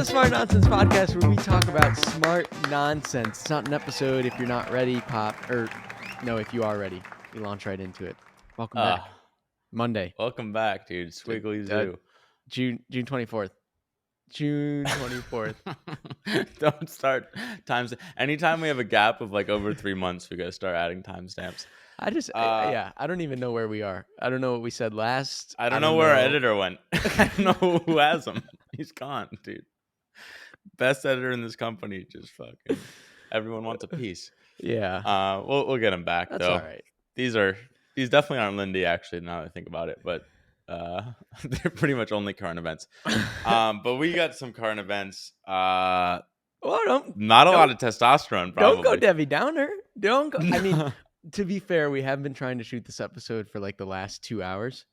the Smart Nonsense Podcast, where we talk about smart nonsense. It's not an episode if you're not ready, if you are ready, we launch right into it. Welcome back. Monday. Welcome back, dude. Squiggly Zoo. June 24th. June 24th. Don't start times. Anytime we have a gap of like over 3 months, we got to start adding timestamps. I don't even know where we are. I don't know what we said last. I don't know where our editor went. I don't know who has him. He's gone, dude. Best editor in this company. Just fucking. Everyone wants a piece. Yeah. We'll get him back. That's though. All right. These definitely aren't Lindy. Actually, now that I think about it, but they're pretty much only current events. But we got some current events. Not a lot of testosterone. Probably. Don't go Debbie Downer. Don't go. I mean. To be fair, we have been trying to shoot this episode for like the last 2 hours,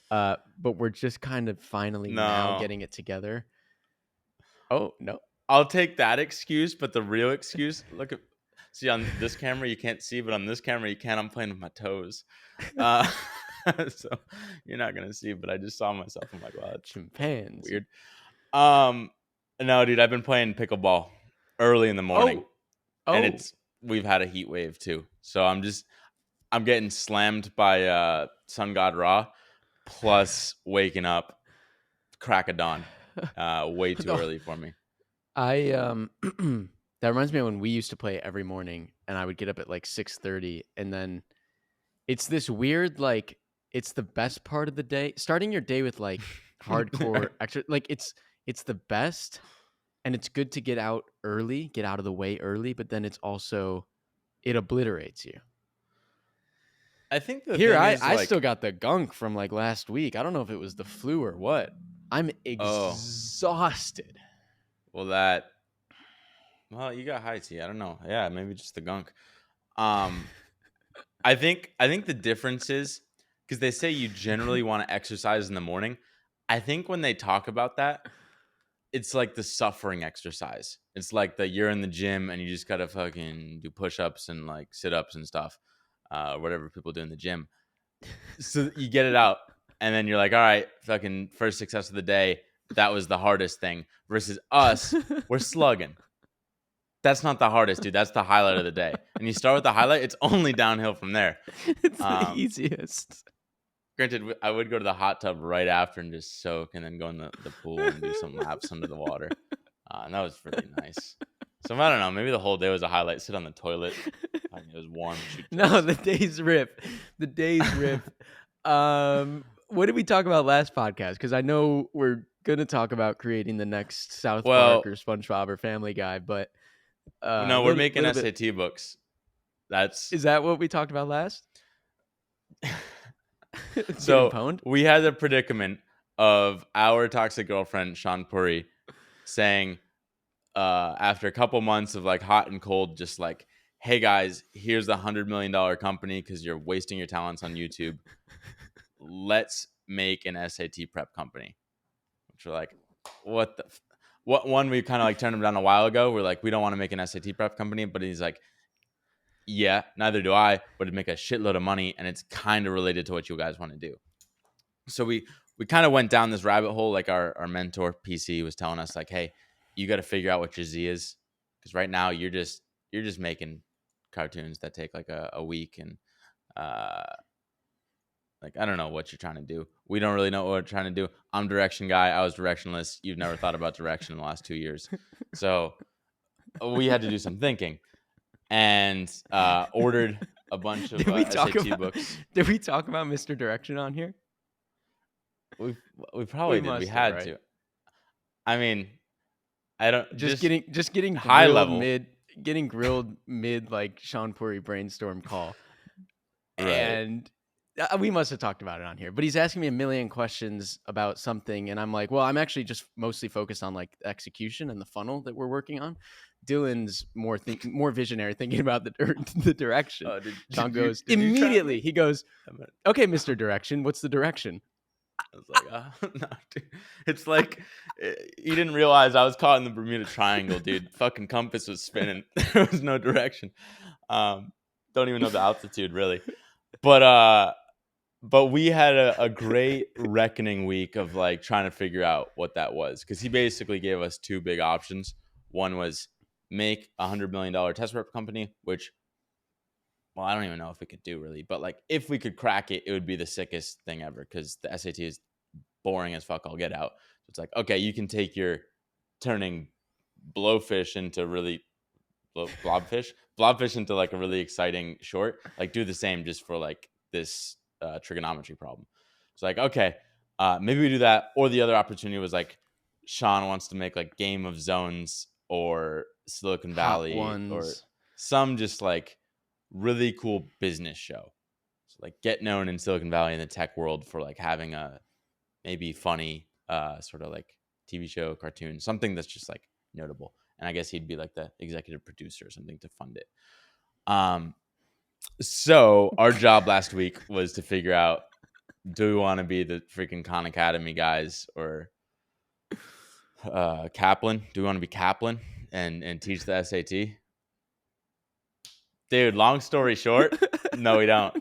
but we're just kind of finally now getting it together. Oh, no. I'll take that excuse, but the real excuse, see on this camera, you can't see, but on this camera, you can. I'm playing with my toes. So you're not going to see, but I just saw myself. I'm like, wow, that's chimpanzee. Weird. No, dude, I've been playing pickleball early in the morning. And we've had a heat wave too. So I'm getting slammed by Sun God Ra, plus waking up crack of dawn. Way too early for me. That reminds me of when we used to play every morning, and I would get up at like 6:30, and then it's this weird, like, it's the best part of the day. Starting your day with like hardcore extra, like it's the best. And it's good to get out of the way early, but then it's also, it obliterates you. I think I still got the gunk from like last week. I don't know if it was the flu or what. I'm exhausted. Well, you got high tea. I don't know. Yeah, maybe just the gunk. I think the difference is because they say you generally want to exercise in the morning. I think when they talk about that, it's like the suffering exercise. It's like you're in the gym and you just gotta fucking do push-ups and like sit-ups and stuff, whatever people do in the gym. So you get it out, and then you're like, all right, fucking first success of the day. That was the hardest thing. Versus us, we're slugging. That's not the hardest, dude. That's the highlight of the day. And you start with the highlight, it's only downhill from there. It's the easiest. Granted, I would go to the hot tub right after and just soak, and then go in the pool and do some laps under the water. And that was really nice. So I don't know. Maybe the whole day was a highlight. Sit on the toilet. It was warm. No, the day's rip. What did we talk about last podcast? Because I know we're going to talk about creating the next South Park or SpongeBob or Family Guy, but... no, we're making SAT books. Is that what we talked about last? So we had the predicament of our toxic girlfriend Shaan saying after a couple months of like hot and cold, just like, hey guys, here's the $100 million company because you're wasting your talents on YouTube. Let's make an SAT prep company. Which we're like, what one we kind of like turned him down a while ago. We're like, we don't want to make an SAT prep company, but he's like, yeah, neither do I, but it'd make a shitload of money, and it's kind of related to what you guys want to do. So we kind of went down this rabbit hole. Like our mentor PC was telling us, like, hey, you got to figure out what your Z is, because right now you're just making cartoons that take like a week, and like I don't know what you're trying to do. We don't really know what we're trying to do. I'm direction guy. I was directionless. You've never thought about direction in the last 2 years, so we had to do some thinking. And ordered a bunch of SAT books. Did we talk about Mr. Direction on here? We probably did. We had to. I mean, I don't getting high level getting grilled mid like Shaan Puri brainstorm call, right. And we must have talked about it on here. But he's asking me a million questions about something, and I'm like, well, I'm actually just mostly focused on like execution and the funnel that we're working on. Dylan's more visionary, thinking about the direction. Shaan goes immediately. He goes, "Okay, Mr. Direction, what's the direction?" I was like, no, dude. It's like he didn't realize I was caught in the Bermuda Triangle, dude. Fucking compass was spinning. There was no direction. Don't even know the altitude really. But But we had a great reckoning week of like trying to figure out what that was, because he basically gave us two big options. One was make $100 million test prep company, which, well, I don't even know if we could do really, but like if we could crack it, it would be the sickest thing ever, because the SAT is boring as fuck. I'll get out. So it's like, okay, you can take your turning blowfish into really blobfish into like a really exciting short, like do the same just for like this trigonometry problem. It's like, okay, maybe we do that. Or the other opportunity was like Shaan wants to make like Game of Zones or Silicon Hot Valley or ones. some just like really cool business show. So like get known in Silicon Valley in the tech world for like having a maybe funny sort of like TV show, cartoon, something that's just like notable. And I guess he'd be like the executive producer or something to fund it. So our job last week was to figure out, do we want to be the freaking Khan Academy guys or Kaplan? Do we want to be Kaplan and teach the SAT? Dude, long story short, no, we don't.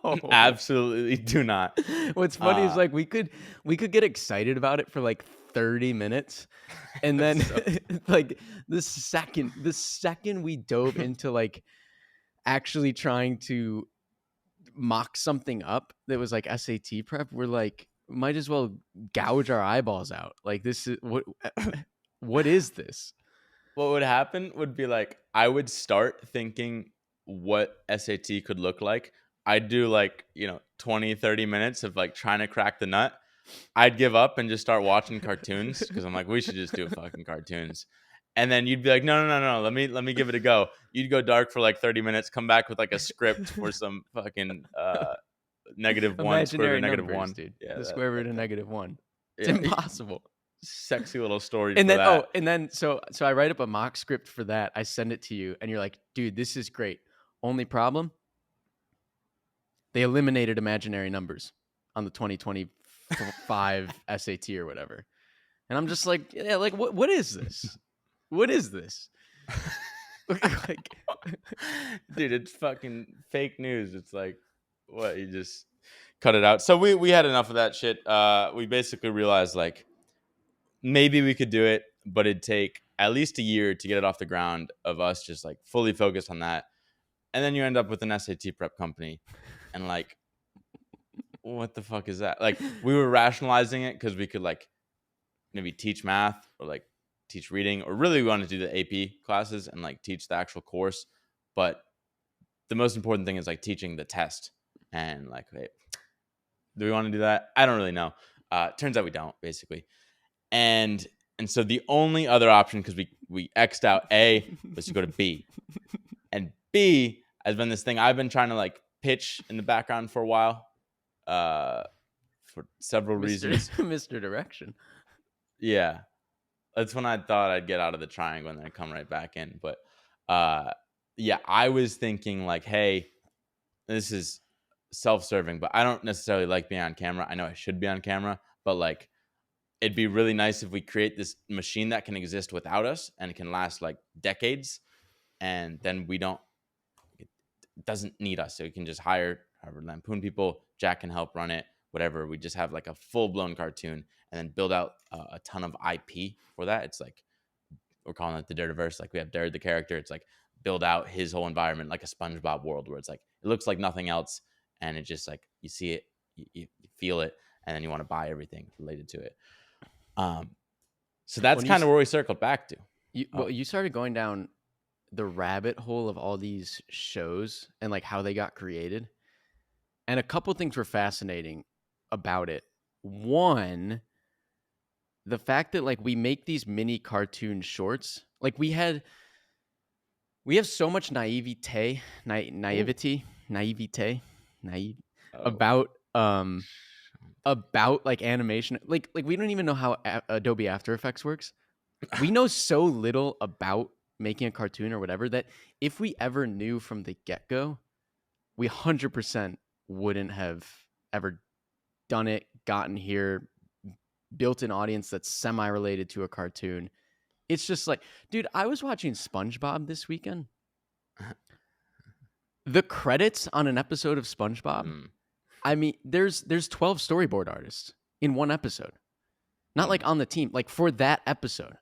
No. Absolutely do not. What's funny is like we could get excited about it for like 30 minutes, and then So, like the second we dove into like actually trying to mock something up that was like SAT prep, we're like, might as well gouge our eyeballs out. Like, this is what is this? what would happen would be like I would start thinking what SAT could look like. I'd do like, 20, 30 minutes of like trying to crack the nut. I'd give up and just start watching cartoons because I'm like, we should just do fucking cartoons. And then you'd be like, no, no, no, no, let me give it a go. You'd go dark for like 30 minutes, come back with like a script for some fucking -1, square root Imaginary of negative numbers, one. dude. Yeah, The that, square root that of thing. -1. It's Yeah, impossible. sexy little story And for then that. so I write up a mock script for that. I send it to you, and you're like, dude, this is great. Only problem, they eliminated imaginary numbers on the 2025 SAT or whatever. And I'm just like, yeah, like what is this? What is this? Like, Dude, it's fucking fake news. It's like, what, you just cut it out. So we had enough of that shit. We basically realized like maybe we could do it, but it'd take at least a year to get it off the ground of us just like fully focused on that. And then you end up with an SAT prep company, and like, what the fuck is that? Like, we were rationalizing it because we could like maybe teach math or like teach reading, or really we want to do the AP classes and like teach the actual course. But the most important thing is like teaching the test. And like, wait, do we want to do that? I don't really know. Turns out we don't, basically. And so the only other option, because we X'd out A, was to go to B. And B has been this thing I've been trying to like pitch in the background for a while, for several reasons. Mr. Direction. Yeah, that's when I thought I'd get out of the triangle and then come right back in. But yeah, I was thinking like, hey, this is self-serving, but I don't necessarily like being on camera. I know I should be on camera, but like, it'd be really nice if we create this machine that can exist without us and it can last like decades, and then it doesn't need us. So we can just hire Harvard Lampoon people. Jack can help run it, whatever. We just have like a full-blown cartoon and then build out a ton of IP for that. It's like, we're calling it the Dirtiverse. Like, we have Dirt the character. It's like build out his whole environment like a SpongeBob world, where it's like it looks like nothing else, and it just like you see it, you feel it, and then you want to buy everything related to it. So that's When you kind of where we circled back to. you started going down the rabbit hole of all these shows and like how they got created, and a couple things were fascinating about it. One, the fact that like we make these mini cartoon shorts, like we have so much naivety, naive Oh, about like animation. Like we don't even know how Adobe After Effects works. We know so little about making a cartoon or whatever that if we ever knew from the get-go, we 100% wouldn't have ever done it, gotten here, built an audience that's semi-related to a cartoon. It's just like, dude, I was watching SpongeBob this weekend. The credits on an episode of SpongeBob, mm. I mean, there's 12 storyboard artists in one episode. Not like on the team, like for that episode.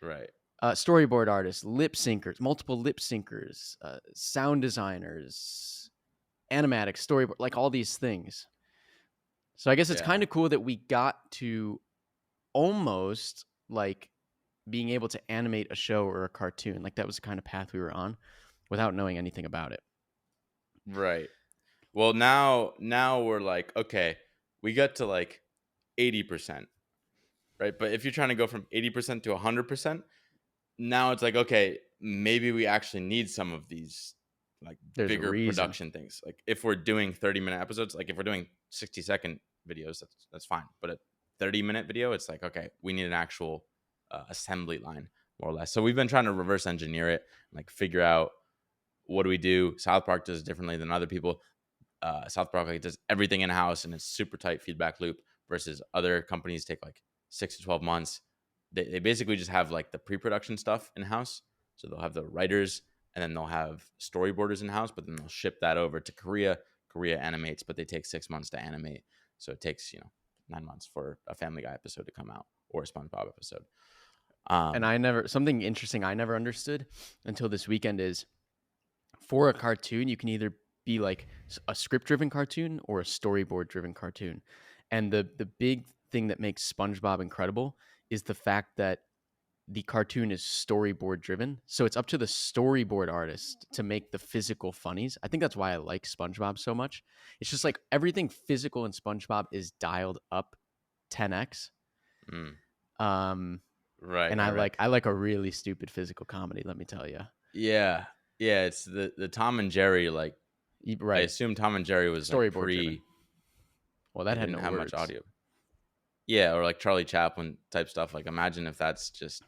Right. Storyboard artists, lip syncers, multiple lip syncers, sound designers, animatics, storyboard, like all these things. So I guess it's kind Yeah. of cool that we got to almost like being able to animate a show or a cartoon. Like that was the kind of path we were on without knowing anything about it. Right. Well, now we're like, okay, we got to like 80%, right? But if you're trying to go from 80% to 100%, now it's like, okay, maybe we actually need some of these like There's a bigger reason. production things. Like if we're doing 30-minute episodes, like if we're doing 60-second videos, that's fine. But a 30-minute video, it's like, okay, we need an actual assembly line, more or less. So we've been trying to reverse engineer it, like figure out what do we do. South Park does differently than other people. South Park like does everything in house and it's super tight feedback loop, versus other companies take like 6 to 12 months. They basically just have like the pre-production stuff in house. So they'll have the writers and then they'll have storyboarders in house, but then they'll ship that over to Korea. Korea animates, but they take 6 months to animate. So it takes 9 months for a Family Guy episode to come out or a SpongeBob episode. And something interesting I never understood until this weekend is, for a cartoon, you can either be like a script driven cartoon or a storyboard driven cartoon. And the big thing that makes SpongeBob incredible is the fact that the cartoon is storyboard driven. So it's up to the storyboard artist to make the physical funnies. I think that's why I like SpongeBob so much. It's just like everything physical in SpongeBob is dialed up 10x. Mm, Um, right, and right, right. I like a really stupid physical comedy, let me tell you. Yeah, yeah. It's the Tom and Jerry. Like I Right. assume Tom and Jerry was like Storyboard driven. Well, They that had didn't no have much words. audio. Yeah, or like Charlie Chaplin type stuff. Like imagine if that's just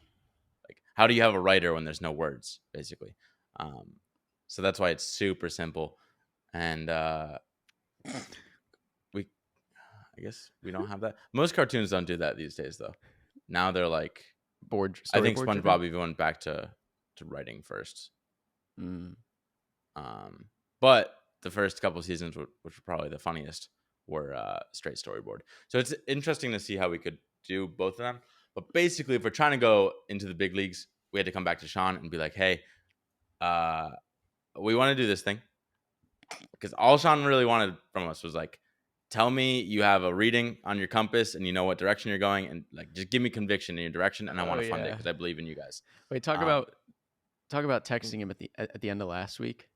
like, how do you have a writer when there's no words, basically? Um, so that's why it's super simple, and we, I guess we don't have that. Most cartoons don't do that these days, though. Now they're like, I think Storyboard driven. SpongeBob even went back to writing first. Mm. But the first couple seasons, which were probably the funniest, were straight storyboard. So it's interesting to see how we could do both of them. But basically, if we're trying to go into the big leagues, we had to come back to Shaan and be like, hey, we want to do this thing. Because all Shaan really wanted from us was like, tell me you have a reading on your compass and you know what direction you're going, and like just give me conviction in your direction, and I want to fund it because I believe in you guys. Wait, talk about texting him at the end of last week.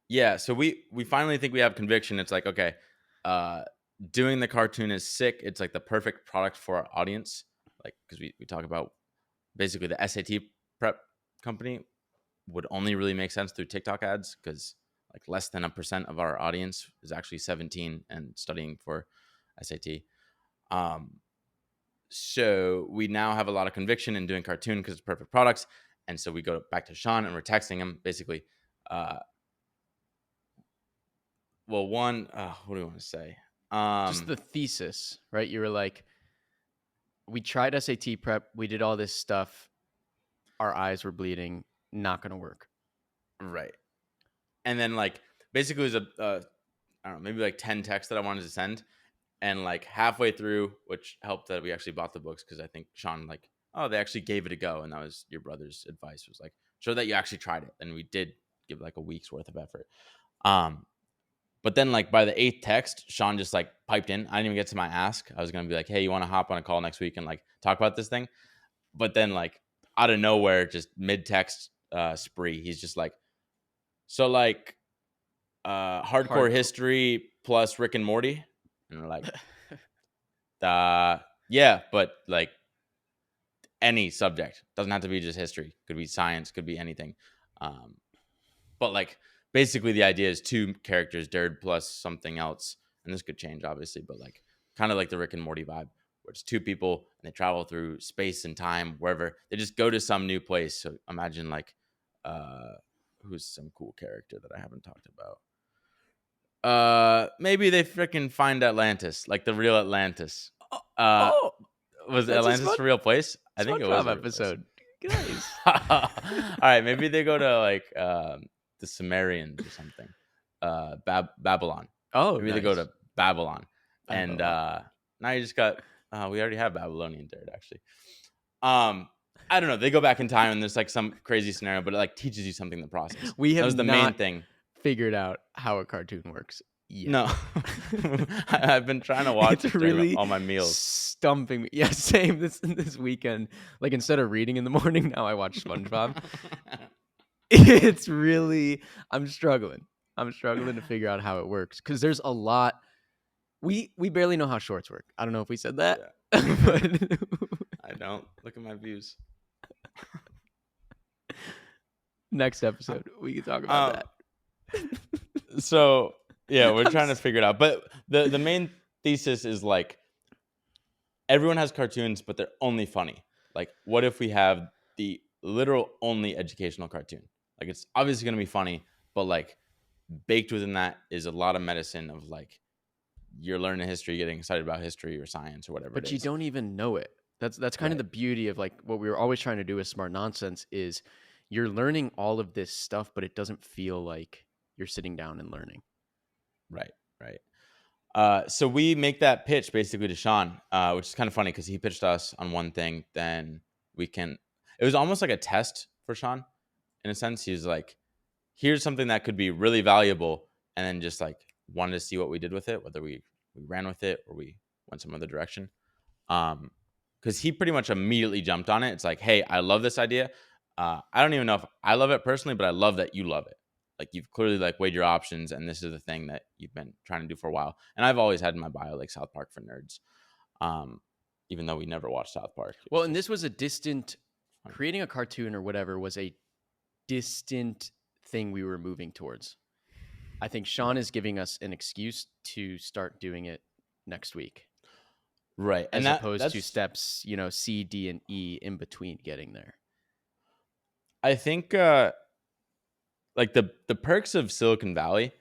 Yeah, so we finally think we have conviction. It's like, okay, doing the cartoon is sick. It's like the perfect product for our audience. Like, because we talk about basically the SAT prep company would only really make sense through TikTok ads, because like less than 1% of our audience is actually 17 and studying for SAT. So we now have a lot of conviction in doing cartoon because it's perfect products. And so we go back to Shaan and we're texting him basically. Well, one, what do we want to say? Just the thesis, right? You were like, we tried SAT prep, we did all this stuff, our eyes were bleeding, not going to work. Right. And then like basically it was I don't know, maybe like 10 texts that I wanted to send. And like halfway through, which helped that we actually bought the books, because I think Shaan like, oh, they actually gave it a go. And that was your brother's advice, was like, show that you actually tried it. And we did give like a week's worth of effort. But then like by the 8th text, Shaan just like piped in. I didn't even get to my ask. I was going to be like, hey, you want to hop on a call next week and like talk about this thing? But then like out of nowhere, just mid-text spree, he's just like, so like hardcore history plus Rick and Morty. And we're like, yeah, but like any subject. Doesn't have to be just history. Could be science, could be anything. But like basically the idea is 2 characters, Jared plus something else. And this could change obviously, but like kind of like the Rick and Morty vibe, where it's 2 people and they travel through space and time, wherever. They just go to some new place. So imagine like who's some cool character that I haven't talked about. Maybe they freaking find Atlantis, like the real Atlantis. Was Atlantis a real place? I think it was a real episode. Guys. All right, maybe they go to like the Sumerians or something. Babylon. Oh, maybe nice. they go to Babylon. And Babylon. now you just got we already have Babylonian dirt actually. I don't know. They go back in time and there's like some crazy scenario, but it like teaches you something in the process. We That have was the main not thing. figured out how a cartoon works yet. No, I've been trying to watch It's it during really all my meals. stumping me. Yeah, same this weekend. Like instead of reading in the morning, now I watch SpongeBob. It's really I'm struggling. I'm struggling to figure out how it works because there's a lot. We barely know how shorts work. I don't know if we said that, Yeah. but I don't. Look at my views. next episode we can talk about that. So yeah, we're trying to figure it out. But the main thesis is like everyone has cartoons, but they're only funny. Like, what if we have the literal only educational cartoon? Like, it's obviously gonna be funny, but like baked within that is a lot of medicine of like you're learning history, getting excited about history or science or whatever. But it you is. don't even know it. That's kind of Right. the beauty of like what we were always trying to do with Smart Nonsense is you're learning all of this stuff, but it doesn't feel like you're sitting down and learning. Right. So we make that pitch basically to Shaan, which is kind of funny because he pitched us on one thing. Then it was almost like a test for Shaan in a sense. He was like, here's something that could be really valuable. And then just like wanted to see what we did with it, whether we ran with it or we went some other direction. Because he pretty much immediately jumped on it. It's like, hey, I love this idea. I don't even know if I love it personally, but I love that you love it. Like you've clearly like weighed your options, and this is the thing that you've been trying to do for a while. And I've always had in my bio like South Park for nerds, even though we never watched South Park. Well, and this was a distant creating a cartoon or whatever was a distant thing we were moving towards. I think Shaan is giving us an excuse to start doing it next week. Right. As opposed to steps, C, D, and E in between getting there. I think like the perks of Silicon Valley,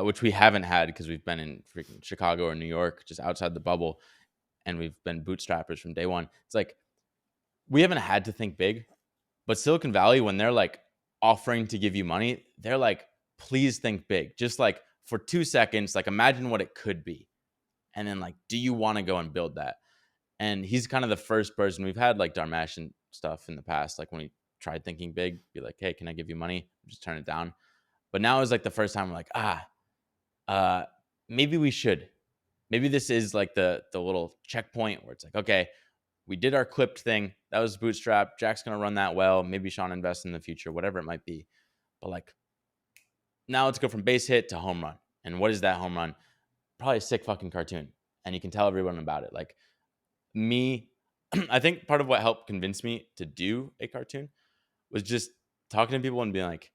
which we haven't had because we've been in freaking Chicago or New York, just outside the bubble, and we've been bootstrappers from day one. It's like we haven't had to think big, but Silicon Valley, when they're like offering to give you money, they're like, please think big. Just like for 2 seconds, like imagine what it could be. And then like, do you want to go and build that? And he's kind of the first person. We've had like Dharmesh and stuff in the past, like when we tried thinking big, be like, hey, can I give you money? Just turn it down. But now is like the first time we're like, maybe we should. Maybe this is like the little checkpoint where it's like, okay, we did our clipped thing. That was bootstrap. Jack's going to run that well. Maybe Shaan invests in the future, whatever it might be. But like, now let's go from base hit to home run. And what is that home run? Probably a sick fucking cartoon. And you can tell everyone about it. Like me, I think part of what helped convince me to do a cartoon was just talking to people and being like,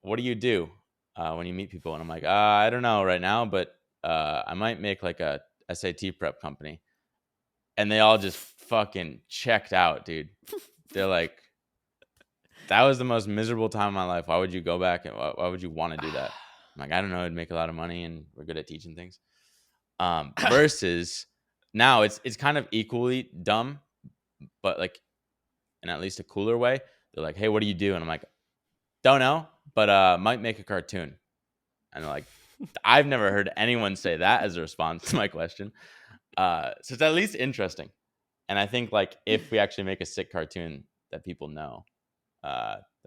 what do you do when you meet people? And I'm like, I don't know right now, but I might make like a SAT prep company. And they all just fucking checked out, dude. They're like, that was the most miserable time of my life. Why would you go back and why would you want to do that? I'm like, I don't know. It'd make a lot of money and we're good at teaching things. Versus now it's kind of equally dumb, but like in at least a cooler way. They're like, hey, what do you do? And I'm like, don't know, but might make a cartoon. And they're like, I've never heard anyone say that as a response to my question. So it's at least interesting. And I think like if we actually make a sick cartoon that people know,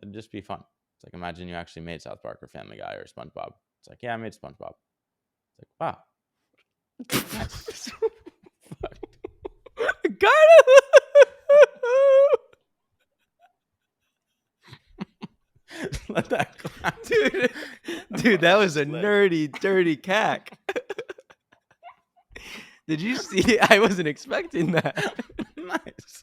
it'd just be fun. It's like, imagine you actually made South Park or Family Guy or SpongeBob. It's like, yeah, I made SpongeBob. It's like, wow. Got Let that dude, that was a nerdy, dirty cack. Did you see? I wasn't expecting that. Nice.